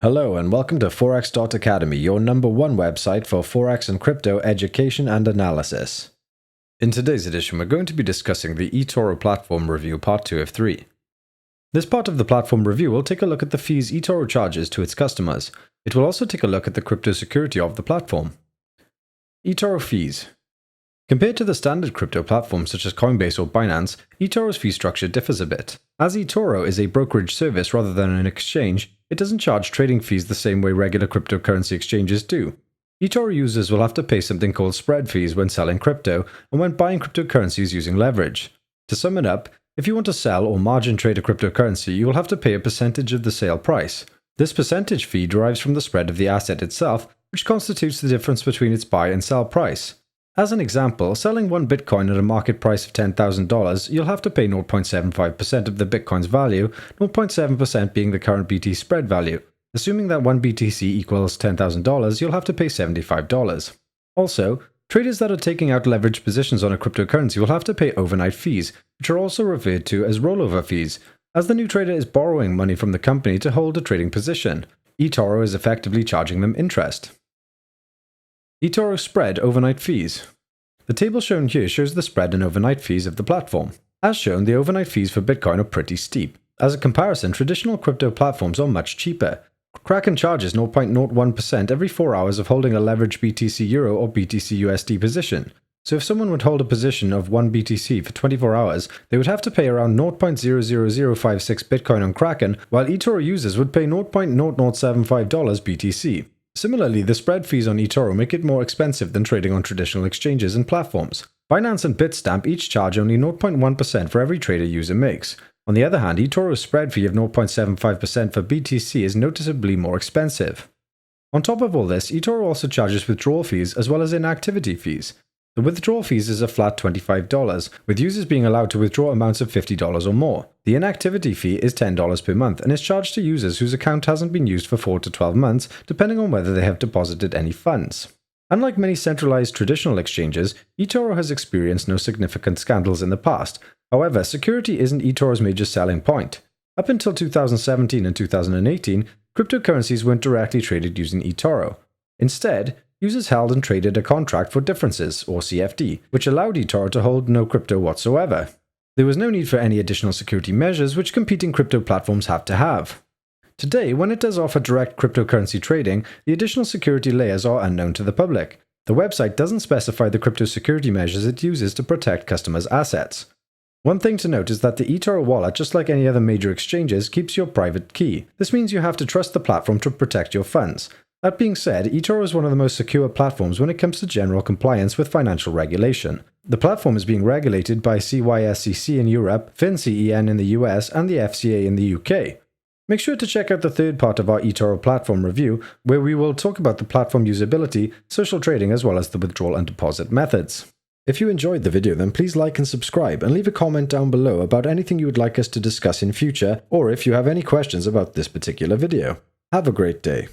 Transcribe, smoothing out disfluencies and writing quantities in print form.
Hello and welcome to Forex.Academy, your #1 website for Forex and crypto education and analysis. In today's edition, we're going to be discussing the eToro platform review part 2 of 3. This part of the platform review will take a look at the fees eToro charges to its customers. It will also take a look at the crypto security of the platform. eToro fees. Compared to the standard crypto platforms such as Coinbase or Binance, eToro's fee structure differs a bit. As eToro is a brokerage service rather than an exchange, it doesn't charge trading fees the same way regular cryptocurrency exchanges do. eToro users will have to pay something called spread fees when selling crypto and when buying cryptocurrencies using leverage. To sum it up, if you want to sell or margin trade a cryptocurrency, you will have to pay a percentage of the sale price. This percentage fee derives from the spread of the asset itself, which constitutes the difference between its buy and sell price. As an example, selling one Bitcoin at a market price of $10,000, you'll have to pay 0.75% of the Bitcoin's value, 0.7% being the current BT spread value. Assuming that one BTC equals $10,000, you'll have to pay $75. Also, traders that are taking out leveraged positions on a cryptocurrency will have to pay overnight fees, which are also referred to as rollover fees, as the new trader is borrowing money from the company to hold a trading position. eToro is effectively charging them interest. eToro spread overnight fees. The table shown here shows the spread and overnight fees of the platform. As shown, the overnight fees for Bitcoin are pretty steep. As a comparison, traditional crypto platforms are much cheaper. Kraken charges 0.01% every 4 hours of holding a leveraged BTC Euro or BTC USD position. So if someone would hold a position of 1 BTC for 24 hours, they would have to pay around 0.00056 Bitcoin on Kraken, while eToro users would pay $0.0075 BTC. Similarly, the spread fees on eToro make it more expensive than trading on traditional exchanges and platforms. Binance and Bitstamp each charge only 0.1% for every trade a user makes. On the other hand, eToro's spread fee of 0.75% for BTC is noticeably more expensive. On top of all this, eToro also charges withdrawal fees as well as inactivity fees. The withdrawal fees is a flat $25, with users being allowed to withdraw amounts of $50 or more. The inactivity fee is $10 per month and is charged to users whose account hasn't been used for 4 to 12 months, depending on whether they have deposited any funds. Unlike many centralized traditional exchanges, eToro has experienced no significant scandals in the past. However, security isn't eToro's major selling point. Up until 2017 and 2018, cryptocurrencies weren't directly traded using eToro. Instead, users held and traded a contract for differences, or CFD, which allowed eToro to hold no crypto whatsoever. There was no need for any additional security measures which competing crypto platforms have to have. Today, when it does offer direct cryptocurrency trading, the additional security layers are unknown to the public. The website doesn't specify the crypto security measures it uses to protect customers' assets. One thing to note is that the eToro wallet, just like any other major exchanges, keeps your private key. This means you have to trust the platform to protect your funds. That being said, eToro is one of the most secure platforms when it comes to general compliance with financial regulation. The platform is being regulated by CYSCC in Europe, FinCEN in the US, and the FCA in the UK. Make sure to check out the third part of our eToro platform review, where we will talk about the platform usability, social trading, as well as the withdrawal and deposit methods. If you enjoyed the video, then please like and subscribe, and leave a comment down below about anything you would like us to discuss in future, or if you have any questions about this particular video. Have a great day.